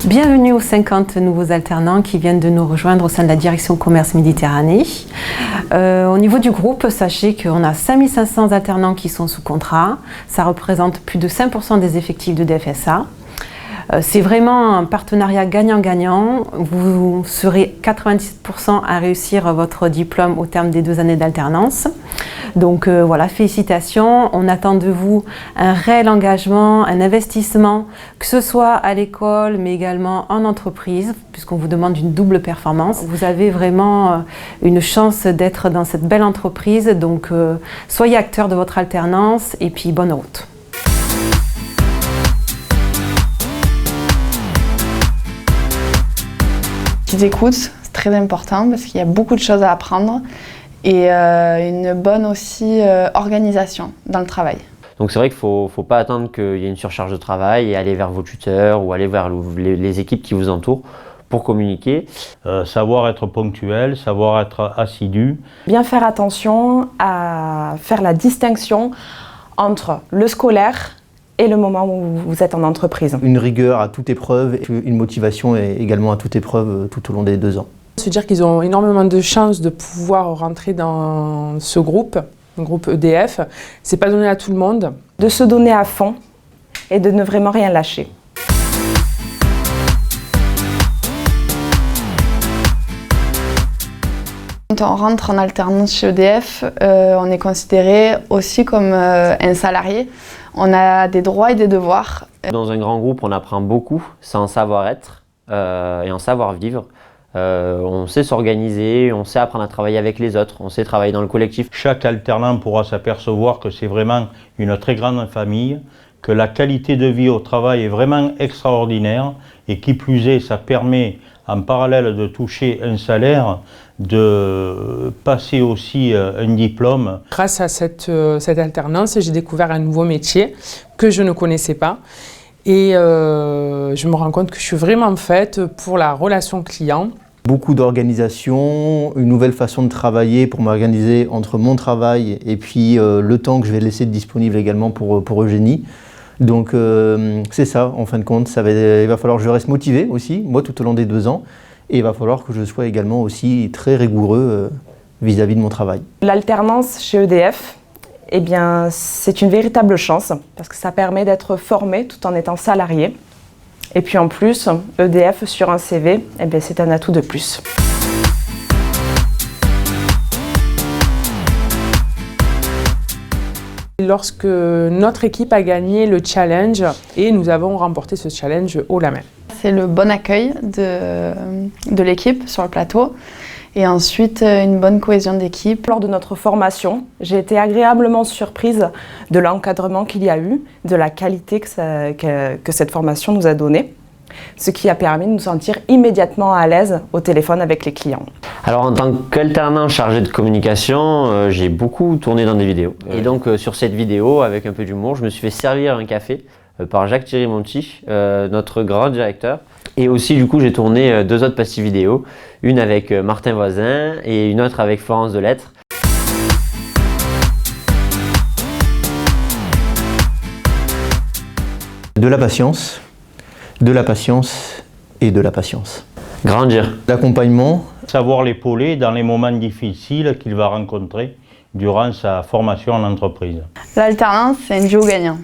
Bienvenue aux 50 nouveaux alternants qui viennent de nous rejoindre au sein de la direction commerce Méditerranée. Au niveau du groupe, sachez qu'on a 5500 alternants qui sont sous contrat. Ça représente plus de 5% des effectifs de DFSA. C'est vraiment un partenariat gagnant-gagnant. Vous serez 90% à réussir votre diplôme au terme des 2 années d'alternance. Donc voilà, félicitations. On attend de vous un réel engagement, un investissement, que ce soit à l'école, mais également en entreprise, puisqu'on vous demande une double performance. Vous avez vraiment une chance d'être dans cette belle entreprise. Donc soyez acteurs de votre alternance et puis bonne route. L'écoute, c'est très important parce qu'il y a beaucoup de choses à apprendre et une bonne aussi organisation dans le travail. Donc c'est vrai qu'il ne faut pas attendre qu'il y ait une surcharge de travail et aller vers vos tuteurs ou aller vers les équipes qui vous entourent pour communiquer. Savoir être ponctuel, savoir être assidu. Bien faire attention à faire la distinction entre le scolaire et le moment où vous êtes en entreprise. Une rigueur à toute épreuve, une motivation également à toute épreuve tout au long des 2 ans. Se dire qu'ils ont énormément de chances de pouvoir rentrer dans ce groupe, le groupe EDF, c'est pas donné à tout le monde. De se donner à fond et de ne vraiment rien lâcher. Quand on rentre en alternance chez EDF, on est considéré aussi comme un salarié. On a des droits et des devoirs. Dans un grand groupe, on apprend beaucoup, c'est en savoir-être et en savoir-vivre. On sait s'organiser, on sait apprendre à travailler avec les autres, on sait travailler dans le collectif. Chaque alternant pourra s'apercevoir que c'est vraiment une très grande famille, que la qualité de vie au travail est vraiment extraordinaire et qui plus est, ça permet en parallèle de toucher un salaire, de passer aussi un diplôme. Grâce à cette alternance, j'ai découvert un nouveau métier que je ne connaissais pas. Et je me rends compte que je suis vraiment faite pour la relation client. Beaucoup d'organisation, une nouvelle façon de travailler pour m'organiser entre mon travail et puis le temps que je vais laisser disponible également pour Eugénie. Donc c'est ça, en fin de compte, il va falloir que je reste motivé aussi, moi tout au long des 2 ans, et il va falloir que je sois également aussi très rigoureux vis-à-vis de mon travail. L'alternance chez EDF, eh bien, c'est une véritable chance parce que ça permet d'être formé tout en étant salarié. Et puis en plus, EDF sur un CV, eh bien, c'est un atout de plus. Lorsque notre équipe a gagné le challenge et nous avons remporté ce challenge haut la main. C'est le bon accueil de l'équipe sur le plateau et ensuite une bonne cohésion d'équipe. Lors de notre formation, j'ai été agréablement surprise de l'encadrement qu'il y a eu, de la qualité que cette formation nous a donnée, ce qui a permis de nous sentir immédiatement à l'aise au téléphone avec les clients. Alors en tant qu'alternant chargé de communication, j'ai beaucoup tourné dans des vidéos. Et donc sur cette vidéo, avec un peu d'humour, je me suis fait servir un café par Jacques Thierry-Monti, notre grand directeur. Et aussi du coup j'ai tourné 2 autres pastilles vidéo, une avec Martin Voisin et une autre avec Florence Delettre. De la patience et de la patience. Grandir. L'accompagnement. Savoir l'épauler dans les moments difficiles qu'il va rencontrer durant sa formation en entreprise. L'alternance, c'est un duo gagnant.